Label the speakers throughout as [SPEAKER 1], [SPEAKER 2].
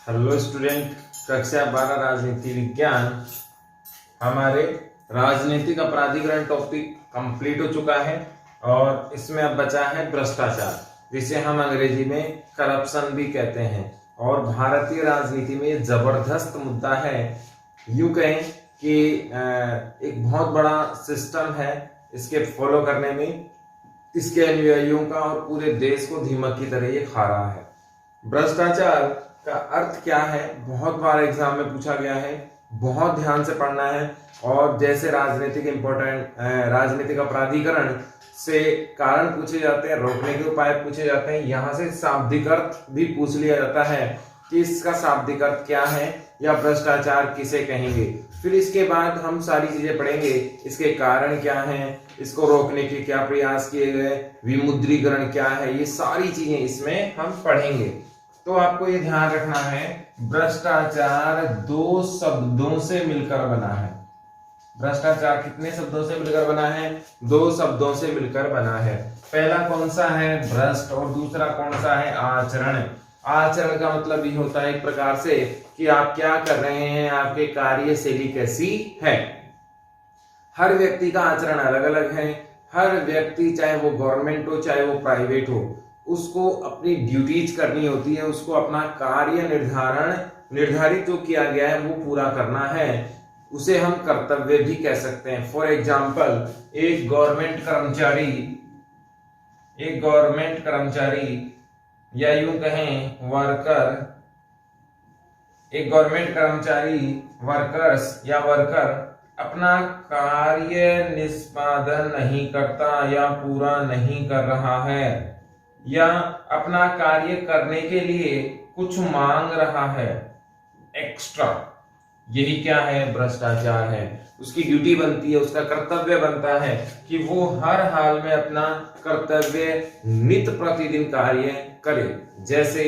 [SPEAKER 1] Hello student, कक्षा 12 राजनीति विज्ञान। हमारे राजनीतिक अपराधीकरण टॉपिक कंप्लीट हो चुका है और इसमें अब बचा है भ्रष्टाचार, जिसे हम अंग्रेजी में करप्शन भी कहते हैं। और भारतीय राजनीति में जबरदस्त मुद्दा है। यूं कहें कि एक बहुत बड़ा सिस्टम है इसके फॉलो करने में, इसके अनुयायियों का, और पूरे देश को दीमक की तरह ये खा रहा है। भ्रष्टाचार का अर्थ क्या है, बहुत बार एग्जाम में पूछा गया है, बहुत ध्यान से पढ़ना है। और जैसे राजनीतिक अपराधीकरण से कारण पूछे जाते हैं, रोकने के उपाय पूछे जाते हैं, यहाँ से शाब्दिक अर्थ भी पूछ लिया जाता है कि इसका शाब्दिक अर्थ क्या है या भ्रष्टाचार किसे कहेंगे। फिर इसके बाद हम सारी चीजें पढ़ेंगे, इसके कारण क्या हैं, इसको रोकने के क्या प्रयास किए गए, विमुद्रीकरण क्या है, ये सारी चीजें इसमें हम पढ़ेंगे। तो आपको ये ध्यान रखना है, भ्रष्टाचार दो शब्दों से मिलकर बना है। भ्रष्टाचार कितने शब्दों से मिलकर बना है? दो शब्दों से मिलकर बना है। पहला कौन सा है? भ्रष्ट। और दूसरा कौन सा है? आचरण। आचरण का मतलब ये होता है एक प्रकार से कि आप क्या कर रहे हैं, आपके कार्यशैली कैसी है। हर व्यक्ति का आचरण अलग अलग है। हर व्यक्ति, चाहे वो गवर्नमेंट हो चाहे वो प्राइवेट हो, उसको अपनी ड्यूटीज करनी होती है, उसको अपना कार्य निर्धारित जो किया गया है वो पूरा करना है। उसे हम कर्तव्य भी कह सकते हैं। फॉर एग्जाम्पल, एक गवर्नमेंट कर्मचारी या यूं कहें वर्कर अपना कार्य निष्पादन नहीं करता या पूरा नहीं कर रहा है, या अपना कार्य करने के लिए कुछ मांग रहा है एक्स्ट्रा, यही क्या है? भ्रष्टाचार है। उसकी ड्यूटी बनती है, उसका कर्तव्य बनता है कि वो हर हाल में अपना कर्तव्य नित्य प्रतिदिन कार्य करे। जैसे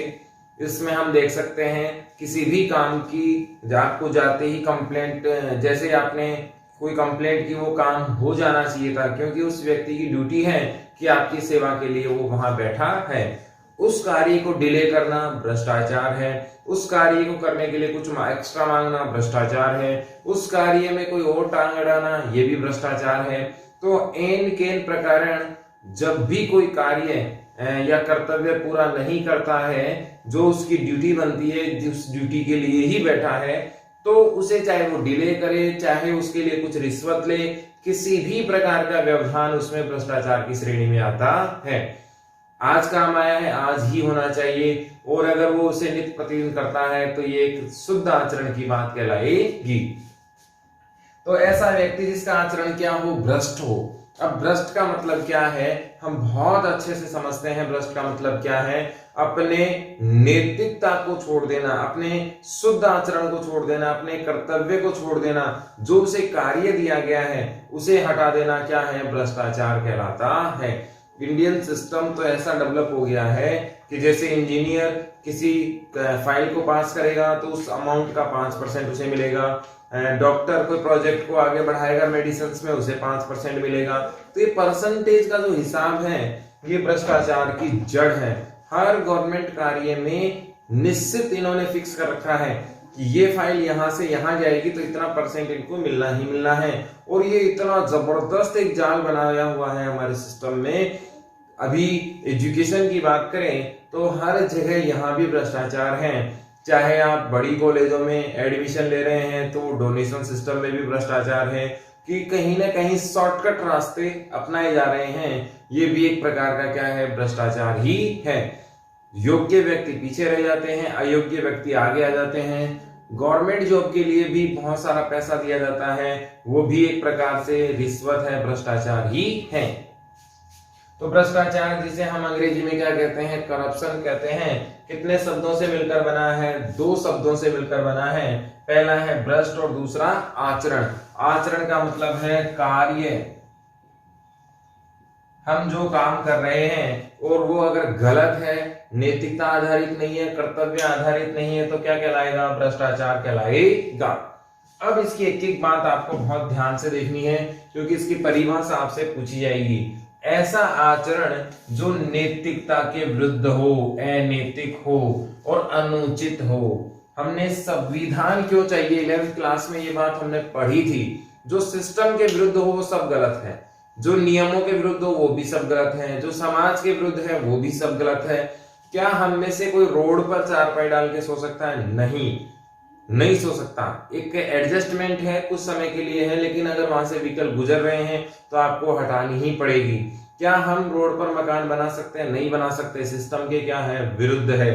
[SPEAKER 1] इसमें हम देख सकते हैं, किसी भी काम की आपको जाते ही कंप्लेंट, जैसे आपने कोई कंप्लेंट की, वो काम हो जाना चाहिए था, क्योंकि उस व्यक्ति की ड्यूटी है कि आपकी सेवा के लिए वो वहां बैठा है। उस कार्य को डिले करना भ्रष्टाचार है। उस कार्य को करने के लिए कुछ एक्स्ट्रा मांगना भ्रष्टाचार है। उस कार्य में कोई और टांग अड़ाना, ये भी भ्रष्टाचार है। तो एन केन प्रकार जब भी कोई कार्य या कर्तव्य पूरा नहीं करता है, जो उसकी ड्यूटी बनती है, जिस ड्यूटी के लिए ही बैठा है, तो उसे चाहे वो डिले करे, चाहे उसके लिए कुछ रिश्वत ले, किसी भी प्रकार का व्यवधान उसमें भ्रष्टाचार की श्रेणी में आता है। आज काम आया है, आज ही होना चाहिए, और अगर वो उसे नित्य प्रतिदिन करता है तो ये एक शुद्ध आचरण की बात कहलाएगी। तो ऐसा व्यक्ति जिसका आचरण क्या हो? भ्रष्ट हो। अब भ्रष्ट का मतलब क्या है, हम बहुत अच्छे से समझते हैं। भ्रष्ट का मतलब क्या है? अपने नैतिकता को छोड़ देना, अपने शुद्ध आचरण को छोड़ देना, अपने कर्तव्य को छोड़ देना, जो उसे कार्य दिया गया है उसे हटा देना, क्या है? भ्रष्टाचार कहलाता है। इंडियन सिस्टम तो ऐसा डेवलप हो गया है कि जैसे इंजीनियर किसी फाइल को पास करेगा तो उस अमाउंट का 5% उसे मिलेगा। डॉक्टर कोई प्रोजेक्ट को आगे बढ़ाएगा मेडिसिन में, उसे 5% मिलेगा। तो ये परसेंटेज का जो हिसाब है, ये भ्रष्टाचार की जड़ है। हर गवर्नमेंट कार्य में निश्चित इन्होंने फिक्स कर रखा है कि ये फाइल यहां से यहां जाएगी तो इतना % इनको मिलना ही मिलना है। और ये इतना जबरदस्त एक जाल बनाया हुआ है हमारे सिस्टम में। अभी एजुकेशन की बात करें तो हर जगह यहाँ भी भ्रष्टाचार है। चाहे आप बड़ी कॉलेजों में एडमिशन ले रहे हैं तो डोनेशन सिस्टम में भी भ्रष्टाचार है, कि कहीं ना कहीं शॉर्टकट रास्ते अपनाए जा रहे हैं। ये भी एक प्रकार का क्या है? भ्रष्टाचार ही है। योग्य व्यक्ति पीछे रह जाते हैं, अयोग्य व्यक्ति आगे आ जाते हैं। गवर्नमेंट जॉब के लिए भी बहुत सारा पैसा दिया जाता है, वो भी एक प्रकार से रिश्वत है, भ्रष्टाचार ही है। तो भ्रष्टाचार, जिसे हम अंग्रेजी में क्या कहते हैं? करप्शन कहते हैं। कितने शब्दों से मिलकर बना है? दो शब्दों से मिलकर बना है। पहला है भ्रष्ट और दूसरा आचरण। आचरण का मतलब है कार्य। हम जो काम कर रहे हैं और वो अगर गलत है, नैतिकता आधारित नहीं है, कर्तव्य आधारित नहीं है, तो क्या कहलाएगा? भ्रष्टाचार कहलाएगा। अब इसकी एक एक बात आपको बहुत ध्यान से देखनी है, क्योंकि इसकी परिभाषा आपसे पूछी जाएगी। ऐसा आचरण जो नैतिकता के विरुद्ध हो, अनैतिक हो और अनुचित हो। हमने संविधान क्यों चाहिए, 11th क्लास में ये बात हमने पढ़ी थी। जो सिस्टम के विरुद्ध हो वो सब गलत है, जो नियमों के विरुद्ध हो वो भी सब गलत है, जो समाज के विरुद्ध है वो भी सब गलत है। क्या हम में से कोई रोड पर चारपाई डाल के सो सकता है? नहीं सो सकता। एक एडजस्टमेंट है, कुछ समय के लिए है, लेकिन अगर वहां से व्हीकल गुजर रहे हैं तो आपको हटानी ही पड़ेगी। क्या हम रोड पर मकान बना सकते हैं? नहीं बना सकते, सिस्टम के क्या है, विरुद्ध है।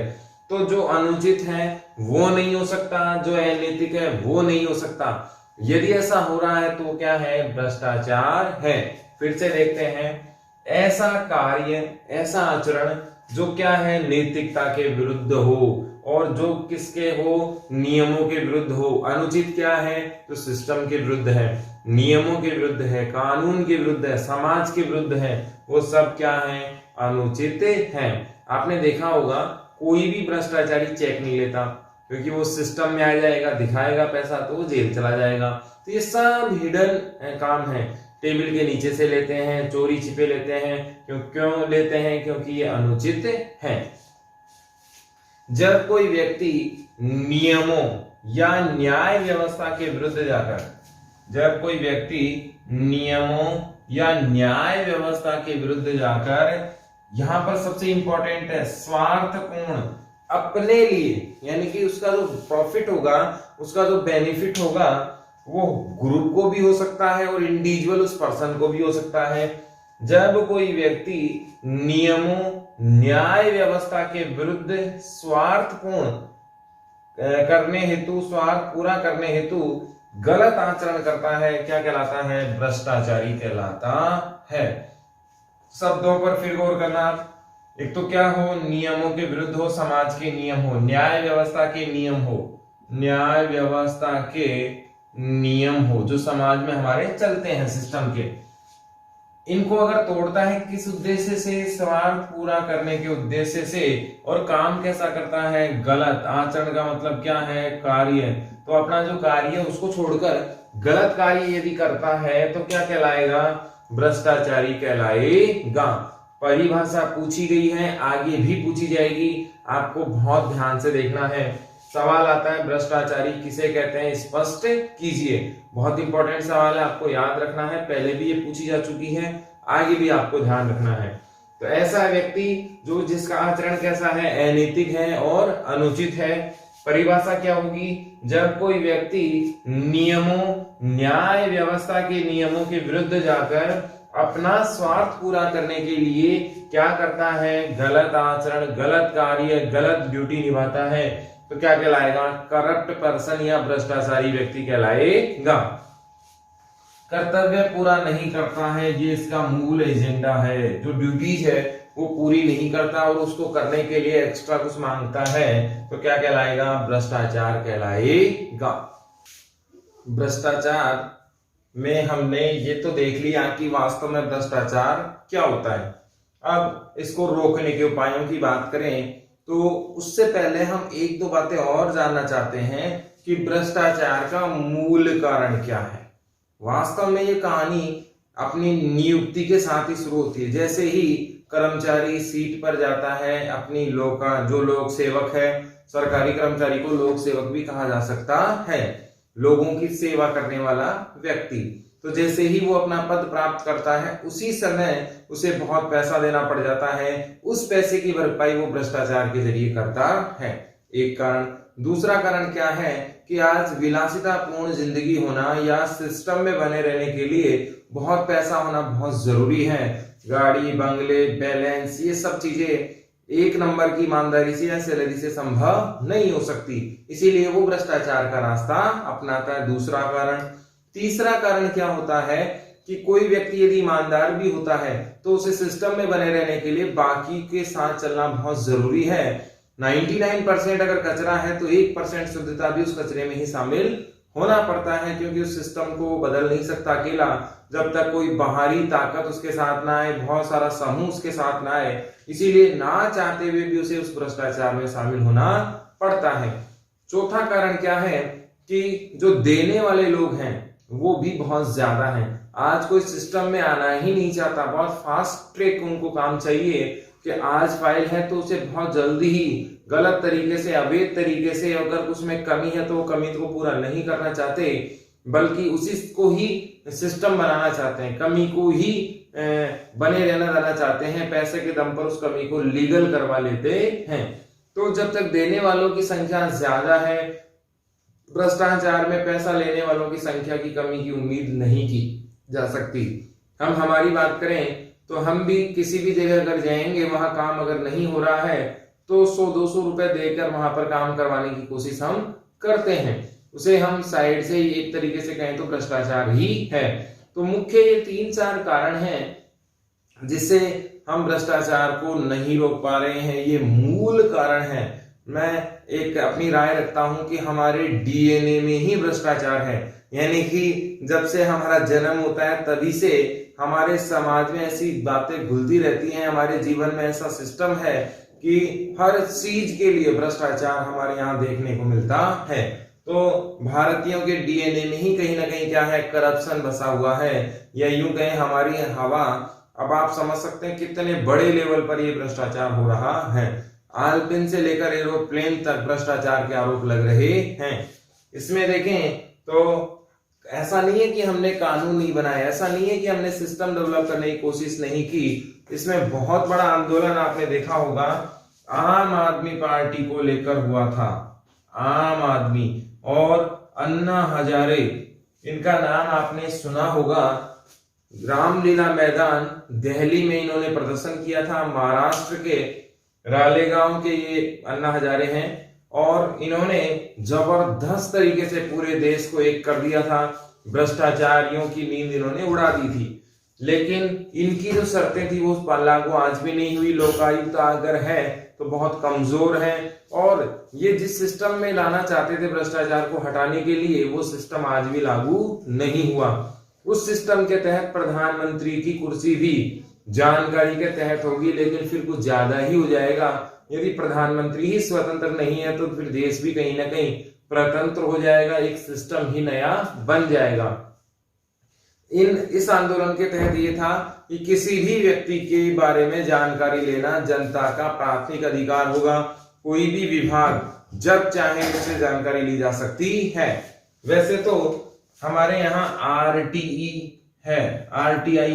[SPEAKER 1] तो जो अनुचित है वो नहीं हो सकता, जो अनैतिक है वो नहीं हो सकता। यदि ऐसा हो रहा है तो क्या है, भ्रष्टाचार है। फिर से देखते हैं, ऐसा कार्य, ऐसा आचरण जो क्या है, नैतिकता के विरुद्ध हो और जो किसके हो, नियमों के विरुद्ध हो। अनुचित क्या है, तो सिस्टम के विरुद्ध है, नियमों के विरुद्ध है, कानून के विरुद्ध है, समाज के विरुद्ध है, वो सब क्या है, अनुचित है। आपने देखा होगा कोई भी भ्रष्टाचारी चेक नहीं लेता, क्योंकि वो सिस्टम में आ जाएगा, दिखाएगा पैसा तो वो जेल चला जाएगा। तो ये सब हिडन काम है, टेबल के नीचे से लेते हैं, चोरी छिपे लेते हैं। क्यों लेते हैं? क्योंकि ये अनुचित है। जब कोई व्यक्ति नियमों या न्याय व्यवस्था के विरुद्ध जाकर, जब कोई व्यक्ति नियमों या न्याय व्यवस्था के विरुद्ध जाकर, यहां पर सबसे इंपॉर्टेंट है स्वार्थपूर्ण, अपने लिए, यानी कि उसका जो प्रॉफिट होगा, उसका जो बेनिफिट होगा, वो ग्रुप को भी हो सकता है और इंडिविजुअल उस पर्सन को भी हो सकता है। जब कोई व्यक्ति नियमों न्याय व्यवस्था के विरुद्ध स्वार्थपूर्ण करने हेतु, स्वार्थ पूरा करने हेतु गलत आचरण करता है, क्या कहलाता है, भ्रष्टाचारी कहलाता है। शब्दों पर फिर गौर करना। एक तो क्या हो, नियमों के विरुद्ध हो, समाज के नियम हो, न्याय व्यवस्था के नियम हो, न्याय व्यवस्था के नियम हो जो समाज में हमारे चलते हैं सिस्टम के। इनको अगर तोड़ता है किस उद्देश्य से, स्वार्थ पूरा करने के उद्देश्य से, और काम कैसा करता है, गलत आचरण का मतलब क्या है, कार्य। तो अपना जो कार्य है उसको छोड़कर गलत कार्य यदि करता है तो क्या कहलाएगा, भ्रष्टाचारी कहलाएगा। परिभाषा पूछी गई है, आगे भी पूछी जाएगी, आपको बहुत ध्यान से देखना है। सवाल आता है भ्रष्टाचारी किसे कहते हैं, स्पष्ट कीजिए। बहुत इंपॉर्टेंट सवाल है, आपको याद रखना है, पहले भी ये पूछी जा चुकी है, आगे भी आपको ध्यान रखना है। तो ऐसा व्यक्ति जो जिसका आचरण कैसा है, अनैतिक है और अनुचित है। परिभाषा क्या होगी, जब कोई व्यक्ति नियमों न्याय व्यवस्था के नियमों के विरुद्ध जाकर अपना स्वार्थ पूरा करने के लिए क्या करता है, गलत आचरण, गलत कार्य, गलत ड्यूटी निभाता है, तो क्या कहलाएगा, करप्ट पर्सन या भ्रष्टाचारी व्यक्ति कहलाएगा। कर्तव्य पूरा नहीं करता है, ये इसका मूल एजेंडा है। जो ड्यूटीज है वो पूरी नहीं करता और उसको करने के लिए एक्स्ट्रा कुछ मांगता है, तो क्या कहलाएगा, भ्रष्टाचार कहलाएगा। भ्रष्टाचार में हमने ये तो देख लिया कि वास्तव में भ्रष्टाचार क्या होता है। अब इसको रोकने के उपायों की बात करें तो उससे पहले हम एक दो बातें और जानना चाहते हैं कि भ्रष्टाचार का मूल कारण क्या है। वास्तव में ये कहानी अपनी नियुक्ति के साथ ही शुरू होती है। जैसे ही कर्मचारी सीट पर जाता है, अपनी जो लोक सेवक है, सरकारी कर्मचारी को लोक सेवक भी कहा जा सकता है, लोगों की सेवा करने वाला व्यक्ति। तो जैसे ही वो अपना पद प्राप्त करता है उसी समय उसे बहुत पैसा देना पड़ जाता है, उस पैसे की भरपाई वो भ्रष्टाचार के जरिए करता है, एक कारण। दूसरा कारण क्या है कि आज विलासितापूर्ण जिंदगी होना या सिस्टम में बने रहने के लिए बहुत पैसा होना बहुत जरूरी है। गाड़ी, बंगले, बैलेंस, ये सब चीजें एक नंबर की ईमानदारी से या सैलरी से संभव नहीं हो सकती, इसीलिए वो भ्रष्टाचार का रास्ता अपनाता है। दूसरा कारण। तीसरा कारण क्या होता है कि कोई व्यक्ति यदि ईमानदार भी होता है तो उसे सिस्टम में बने रहने के लिए बाकी के साथ चलना बहुत जरूरी है। 99% अगर कचरा है तो 1% शुद्धता भी उस कचरे में ही शामिल होना पड़ता है, क्योंकि उस सिस्टम को बदल नहीं सकता अकेला जब तक कोई बाहरी ताकत उसके साथ ना आए, बहुत सारा समूह उसके साथ ना आए। इसीलिए ना चाहते हुए भी उसे उस भ्रष्टाचार में शामिल होना पड़ता है। चौथा कारण क्या है कि जो देने वाले लोग हैं वो भी बहुत ज्यादा हैं। आज कोई सिस्टम में आना ही नहीं चाहता, बहुत फास्ट ट्रैक उनको काम चाहिए, कि आज फाइल है तो उसे बहुत जल्दी ही गलत तरीके से, अवैध तरीके से, अगर उसमें कमी है तो वो कमी को पूरा नहीं करना चाहते, बल्कि उसी को ही सिस्टम बनाना चाहते हैं, कमी को ही बने रहना देना चाहते हैं, पैसे के दम पर उस कमी को लीगल करवा लेते हैं। तो जब तक देने वालों की संख्या ज्यादा है, भ्रष्टाचार में पैसा लेने वालों की संख्या की कमी की उम्मीद नहीं की जा सकती। हम हमारी बात करें तो हम भी किसी भी जगह अगर जाएंगे, वहां काम अगर नहीं हो रहा है तो 100-200 रुपए देकर वहां पर काम करवाने की कोशिश हम करते हैं। उसे हम साइड से एक तरीके से कहें तो भ्रष्टाचार ही है। तो मुख्य ये 3-4 कारण हैं जिससे हम भ्रष्टाचार को नहीं रोक पा रहे हैं। ये मूल कारण है। मैं एक अपनी राय रखता हूं कि हमारे डीएनए में ही भ्रष्टाचार है, यानी कि जब से हमारा जन्म होता है तभी से हमारे समाज में ऐसी बातें घुलती रहती हैं, हमारे जीवन में ऐसा सिस्टम है कि हर चीज के लिए भ्रष्टाचार हमारे यहाँ देखने को मिलता है। तो भारतीयों के डीएनए में ही कहीं ना कहीं क्या है, करप्शन बसा हुआ है, या यूं कहें हमारी हवा। अब आप समझ सकते हैं कितने बड़े लेवल पर यह भ्रष्टाचार हो रहा है। आलपिन से लेकर एरोप्लेन तक भ्रष्टाचार के आरोप लग रहे हैं। इसमें देखें तो ऐसा नहीं है कि हमने कानून नहीं बनाया, ऐसा नहीं है कि हमने सिस्टम डेवलप करने की कोशिश नहीं की। इसमें बहुत बड़ा आंदोलन आपने देखा होगा, आम आदमी पार्टी को लेकर हुआ था। आम आदमी और अन्ना हजारे, इनका नाम आपने सुना होगा। रामलीला मैदान दिल्ली में इन्होंने प्रदर्शन किया था। महाराष्ट्र के रालेगांव के ये अन्ना हजारे हैं और इन्होंने जबरदस्त तरीके से पूरे देश को एक कर दिया था। भ्रष्टाचारियों की नींद इन्होंने उड़ा दी थी, लेकिन इनकी जो शर्तें थी वो लागू आज भी नहीं हुई। लोकायुक्त अगर है तो बहुत कमजोर है, और ये जिस सिस्टम में लाना चाहते थे भ्रष्टाचार को हटाने के लिए, वो सिस्टम आज भी लागू नहीं हुआ। उस सिस्टम के तहत प्रधानमंत्री की कुर्सी भी जानकारी के तहत होगी, लेकिन फिर कुछ ज्यादा ही हो जाएगा। यदि प्रधानमंत्री ही स्वतंत्र नहीं है तो फिर देश भी कहीं ना कहीं प्रतंत्र हो जाएगा, एक सिस्टम ही नया बन जाएगा। इस आंदोलन के तहत ये था कि किसी भी व्यक्ति के बारे में जानकारी लेना जनता का प्राथमिक अधिकार होगा। कोई भी विभाग जब चाहे उससे जानकारी ली जा सकती है। वैसे तो हमारे यहाँ आरटीआई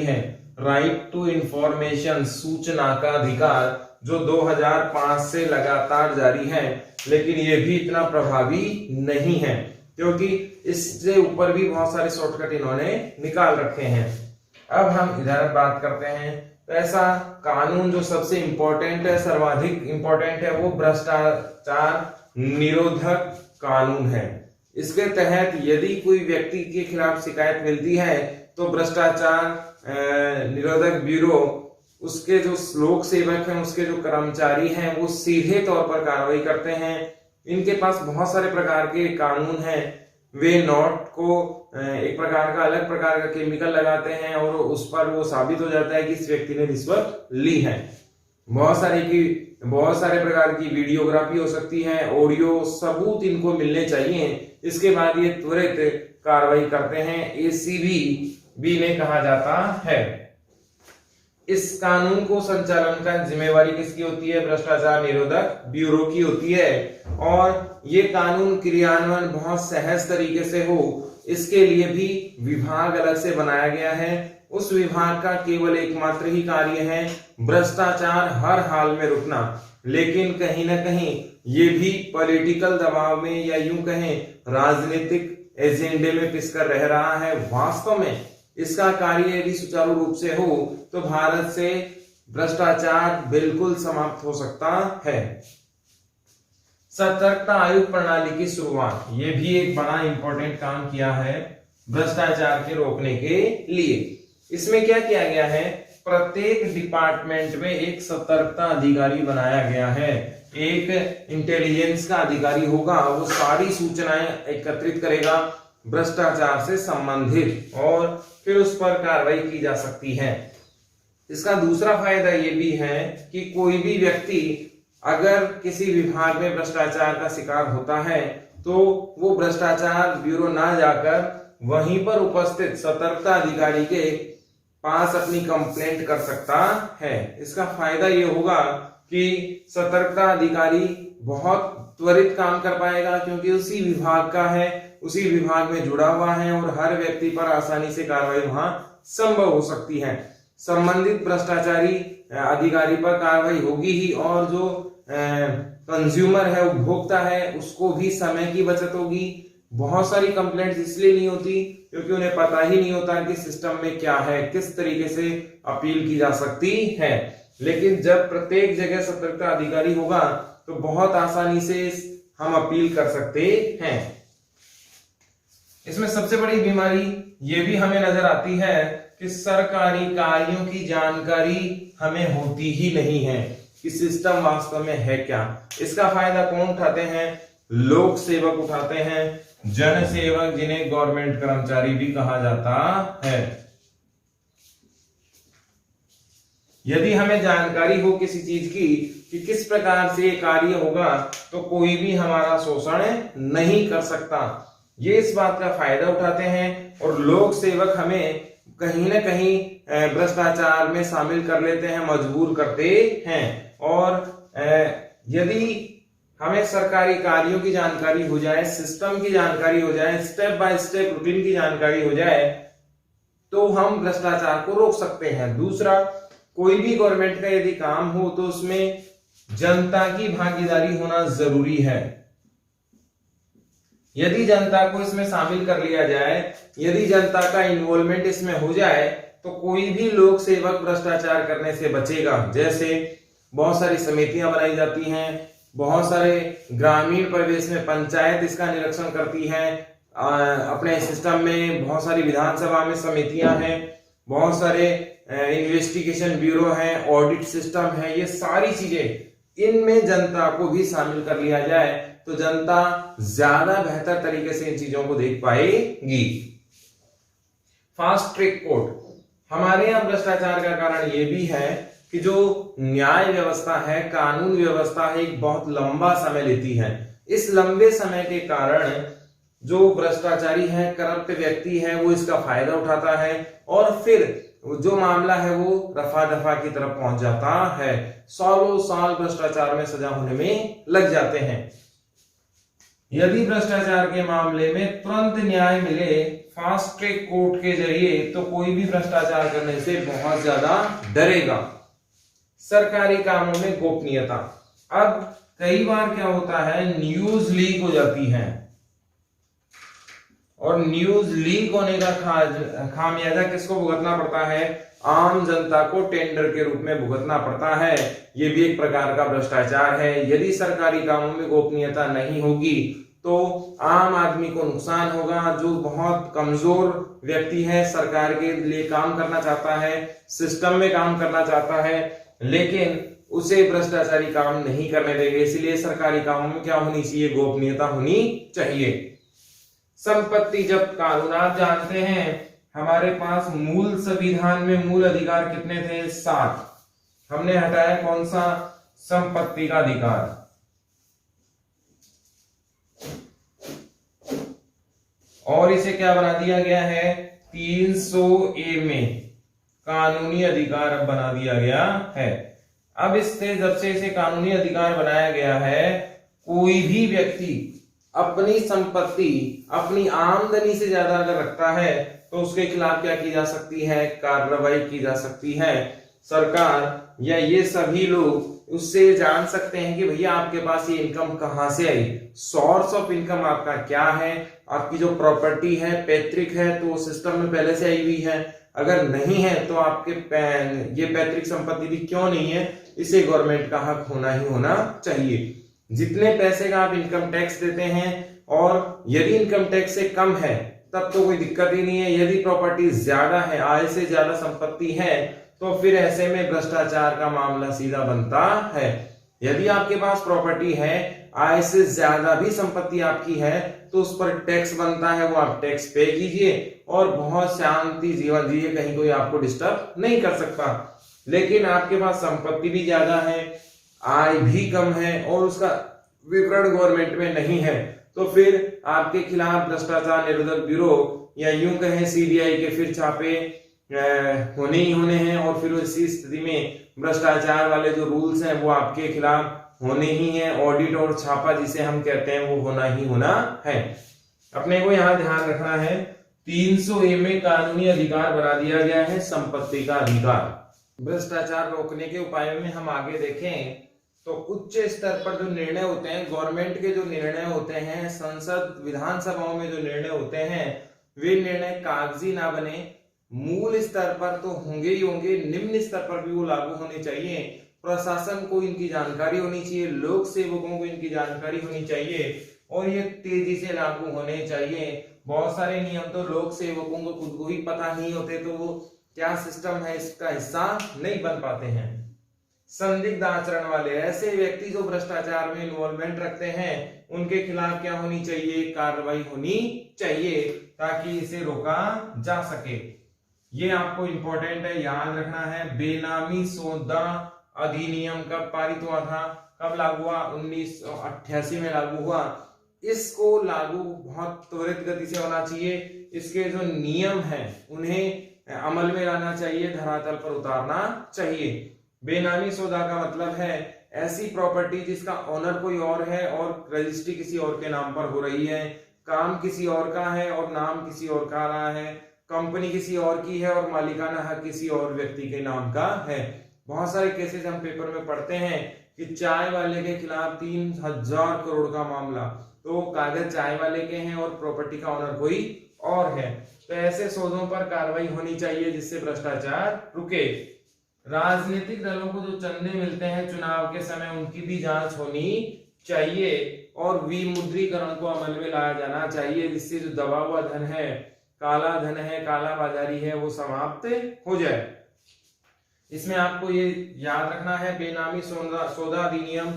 [SPEAKER 1] है, राइट टू इंफॉर्मेशन, सूचना का अधिकार, जो 2005 से लगातार जारी है, लेकिन ये भी इतना प्रभावी नहीं है क्योंकि इससे ऊपर भी बहुत सारे शॉर्टकट इन्होंने निकाल रखे हैं। अब हम इधर बात करते हैं तो ऐसा कानून जो सबसे इंपॉर्टेंट है, सर्वाधिक इंपॉर्टेंट है, वो भ्रष्टाचार निरोधक कानून है। इसके तहत यदि कोई व्यक्ति के खिलाफ शिकायत मिलती है तो भ्रष्टाचार निरोधक ब्यूरो, उसके जो लोक सेवक हैं, उसके जो कर्मचारी हैं, वो सीधे तौर पर कार्रवाई करते हैं। इनके पास बहुत सारे प्रकार के कानून हैं। वे नोट को एक प्रकार का, अलग प्रकार का केमिकल लगाते हैं और उस पर वो साबित हो जाता है कि इस व्यक्ति ने रिश्वत ली है। बहुत सारे प्रकार की वीडियोग्राफी हो सकती है, ऑडियो सबूत इनको मिलने चाहिए। इसके बाद ये त्वरित कार्रवाई करते हैं। एसीबी ने कहा जाता है। इस कानून को संचालन का जिम्मेवारी किसकी होती है? भ्रष्टाचार निरोधक ब्यूरो की होती है। और ये कानून क्रियान्वयन बहुत सहज तरीके से हो, इसके लिए भी विभाग अलग से बनाया गया है। उस विभाग का केवल एकमात्र ही कार्य है भ्रष्टाचार हर हाल में रुकना। लेकिन कहीं ना कहीं ये भी पॉलिटिकल दबाव में, या यूं कहें राजनीतिक एजेंडे में पिसकर रह रहा है। वास्तव में इसका कार्य यदि सुचारू रूप से हो तो भारत से भ्रष्टाचार बिल्कुल समाप्त हो सकता है। सतर्कता आयोग प्रणाली की शुरुआत, ये भी एक बड़ा इंपॉर्टेंट काम किया है भ्रष्टाचार के रोकने के लिए। इसमें क्या किया गया है? प्रत्येक डिपार्टमेंट में एक सतर्कता अधिकारी बनाया गया है। एक इंटेलिजेंस का अधिकारी होगा, वो सारी सूचनाएं एकत्रित करेगा भ्रष्टाचार से संबंधित, और फिर उस पर कार्रवाई की जा सकती है। इसका दूसरा फायदा ये भी है कि कोई भी व्यक्ति अगर किसी विभाग में भ्रष्टाचार का शिकार होता है तो वो भ्रष्टाचार ब्यूरो ना जाकर वहीं पर उपस्थित सतर्कता अधिकारी के पास अपनी कंप्लेंट कर सकता है। इसका फायदा ये होगा कि सतर्कता अधिकारी बहुत त्वरित काम कर पाएगा, क्योंकि उसी विभाग का है, उसी विभाग में जुड़ा हुआ है और हर व्यक्ति पर आसानी से कार्रवाई वहां संभव हो सकती है। संबंधित भ्रष्टाचारी अधिकारी पर कार्रवाई होगी ही, और जो कंज्यूमर है, उपभोक्ता है, उसको भी समय की बचत होगी। बहुत सारी कंप्लेंट्स इसलिए नहीं होती क्योंकि उन्हें पता ही नहीं होता कि सिस्टम में क्या है, किस तरीके से अपील की जा सकती है। लेकिन जब प्रत्येक जगह सतर्कता अधिकारी होगा तो बहुत आसानी से हम अपील कर सकते हैं। इसमें सबसे बड़ी बीमारी ये भी हमें नजर आती है कि सरकारी कार्यों की जानकारी हमें होती ही नहीं है कि सिस्टम वास्तव में है क्या। इसका फायदा कौन उठाते हैं? लोक सेवक उठाते हैं, जन सेवक, जिन्हें गवर्नमेंट कर्मचारी भी कहा जाता है। यदि हमें जानकारी हो किसी चीज की कि किस प्रकार से ये कार्य होगा तो कोई भी हमारा शोषण नहीं कर सकता। ये इस बात का फायदा उठाते हैं और लोक सेवक हमें कहीं ना कहीं भ्रष्टाचार में शामिल कर लेते हैं, मजबूर करते हैं। और यदि हमें सरकारी कार्यों की जानकारी हो जाए, सिस्टम की जानकारी हो जाए, स्टेप बाय स्टेप रूटीन की जानकारी हो जाए, तो हम भ्रष्टाचार को रोक सकते हैं। दूसरा, कोई भी गवर्नमेंट का यदि काम हो तो उसमें जनता की भागीदारी होना जरूरी है। यदि जनता को इसमें शामिल कर लिया जाए, यदि जनता का इन्वॉल्वमेंट इसमें हो जाए, तो कोई भी लोक सेवक भ्रष्टाचार करने से बचेगा। जैसे बहुत सारी समितियां बनाई जाती हैं, बहुत सारे ग्रामीण परिवेश में पंचायत इसका निरीक्षण करती है, अपने सिस्टम में बहुत सारी विधानसभा में समितियां हैं, बहुत सारे इन्वेस्टिगेशन ब्यूरो है, ऑडिट सिस्टम है। ये सारी चीजें, इनमें जनता को भी शामिल कर लिया जाए तो जनता ज्यादा बेहतर तरीके से इन चीजों को देख पाएगी। फास्ट ट्रैक कोर्ट, हमारे यहाँ भ्रष्टाचार का कारण ये भी है कि जो न्याय व्यवस्था है, कानून व्यवस्था है, एक बहुत लंबा समय लेती है। इस लंबे समय के कारण जो भ्रष्टाचारी है, करप्ट व्यक्ति है, वो इसका फायदा उठाता है और फिर जो मामला है वो रफा दफा की तरफ पहुंच जाता है। सालों साल भ्रष्टाचार में सजा होने में लग जाते हैं। यदि भ्रष्टाचार के मामले में तुरंत न्याय मिले फास्ट ट्रैक कोर्ट के जरिए, तो कोई भी भ्रष्टाचार करने से बहुत ज्यादा डरेगा। सरकारी कामों में गोपनीयता, अब कई बार क्या होता है, न्यूज लीक हो जाती है और न्यूज लीक होने का खामियाजा किसको भुगतना पड़ता है? आम जनता को टेंडर के रूप में भुगतना पड़ता है। ये भी एक प्रकार का भ्रष्टाचार है। यदि सरकारी कामों में गोपनीयता नहीं होगी तो आम आदमी को नुकसान होगा। जो बहुत कमजोर व्यक्ति है, सरकार के लिए काम करना चाहता है, सिस्टम में काम करना चाहता है, लेकिन उसे भ्रष्टाचारी काम नहीं करने देंगे। इसलिए सरकारी कामों में क्या होनी चाहिए? गोपनीयता होनी चाहिए। संपत्ति जब्त कानून, आप जानते हैं हमारे पास मूल संविधान में मूल अधिकार कितने थे? 7। हमने हटाया कौन सा? संपत्ति का अधिकार। और इसे क्या बना दिया गया है? 300A में कानूनी अधिकार अब बना दिया गया है। अब इससे, जब से इसे कानूनी अधिकार बनाया गया है, कोई भी व्यक्ति अपनी संपत्ति अपनी आमदनी से ज्यादा अगर रखता है तो उसके खिलाफ क्या की जा सकती है? कार्रवाई की जा सकती है। सरकार या ये सभी लोग उससे जान सकते हैं कि भैया आपके पास ये इनकम कहां से आई, सोर्स ऑफ इनकम आपका क्या है, आपकी जो प्रॉपर्टी है पैतृक है तो सिस्टम में पहले से आई हुई है, अगर नहीं है तो आपके ये पैतृक संपत्ति भी क्यों नहीं है, इसे गवर्नमेंट का हक होना ही होना चाहिए। जितने पैसे का आप इनकम टैक्स देते हैं, और यदि इनकम टैक्स से कम है तब तो कोई दिक्कत ही नहीं है। यदि प्रॉपर्टी ज्यादा है, आय से ज्यादा संपत्ति है, तो फिर ऐसे में भ्रष्टाचार का मामला सीधा बनता है। यदि आपके पास प्रॉपर्टी है, आय से ज्यादा भी संपत्ति आपकी है, तो उस पर टैक्स बनता है, वो आप टैक्स पे कीजिए और बहुत शांति जीवन जिए, कहीं कोई आपको डिस्टर्ब नहीं कर सकता। लेकिन आपके पास संपत्ति भी ज्यादा है, आय भी कम है और उसका विवरण गवर्नमेंट में नहीं है, तो फिर आपके खिलाफ भ्रष्टाचार निरोधक ब्यूरो या यूं कहें CBI के फिर छापे होने ही होने हैं, और फिर इसी स्थिति में भ्रष्टाचार वाले जो रूल्स हैं वो आपके खिलाफ होने ही हैं। ऑडिट और छापा जिसे हम कहते हैं वो होना ही होना है। अपने को यहाँ ध्यान रखना है 300A में कानूनी अधिकार बना दिया गया है संपत्ति का अधिकार। भ्रष्टाचार रोकने के उपायों में हम आगे देखें तो उच्च स्तर पर जो निर्णय होते हैं, गवर्नमेंट के जो निर्णय होते हैं, संसद विधानसभाओं में जो निर्णय होते हैं, वे निर्णय कागजी ना बने, मूल स्तर पर तो होंगे ही होंगे, निम्न स्तर पर भी वो लागू होने चाहिए। प्रशासन को इनकी जानकारी होनी चाहिए, लोक सेवकों को इनकी जानकारी होनी चाहिए, और ये तेजी से लागू होने चाहिए। बहुत सारे नियम तो लोक सेवकों को खुद को ही पता नहीं होते, तो वो क्या सिस्टम है इसका हिस्सा नहीं बन पाते हैं। संदिग्ध आचरण वाले, ऐसे व्यक्ति जो भ्रष्टाचार में इन्वॉल्वमेंट रखते हैं, उनके खिलाफ क्या होनी चाहिए, कार्रवाई होनी चाहिए, ताकि इसे रोका जा सके। ये आपको इंपॉर्टेंट है, याद रखना है। बेनामी सौदा अधिनियम कब पारित हुआ था, कब लागू हुआ, 1988 में लागू हुआ। इसको लागू बहुत त्वरित गति से होना चाहिए। इसके जो नियम हैं उन्हें अमल में लाना चाहिए, धरातल पर उतारना चाहिए। बेनामी सौदा का मतलब है ऐसी प्रॉपर्टी जिसका ओनर कोई और है और रजिस्ट्री किसी और के नाम पर हो रही है, काम किसी और का है और नाम किसी और का रहा है, कंपनी किसी और की है और मालिकाना हक किसी और व्यक्ति के नाम का है। बहुत सारे केसेस हम पेपर में पढ़ते हैं कि चाय वाले के खिलाफ 3000 करोड़ का मामला, तो कागज चाय वाले के हैं और प्रॉपर्टी का ओनर कोई और है। तो ऐसे सौदों पर कार्रवाई होनी चाहिए जिससे भ्रष्टाचार रुके। राजनीतिक दलों को जो चंदे मिलते हैं चुनाव के समय, उनकी भी जांच होनी चाहिए, और विमुद्रीकरण को अमल में लाया जाना चाहिए, जिससे जो दबा हुआ धन है, काला धन है, काला बाजारी है, वो समाप्त हो जाए। इसमें आपको ये याद रखना है बेनामी सौदा अधिनियम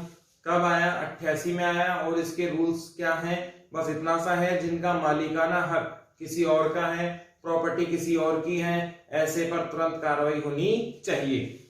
[SPEAKER 1] कब आया, 88 में आया, और इसके रूल्स क्या हैं, बस इतना सा है। जिनका मालिकाना हक किसी और का है, प्रॉपर्टी किसी और की है, ऐसे पर तुरंत कार्रवाई होनी चाहिए।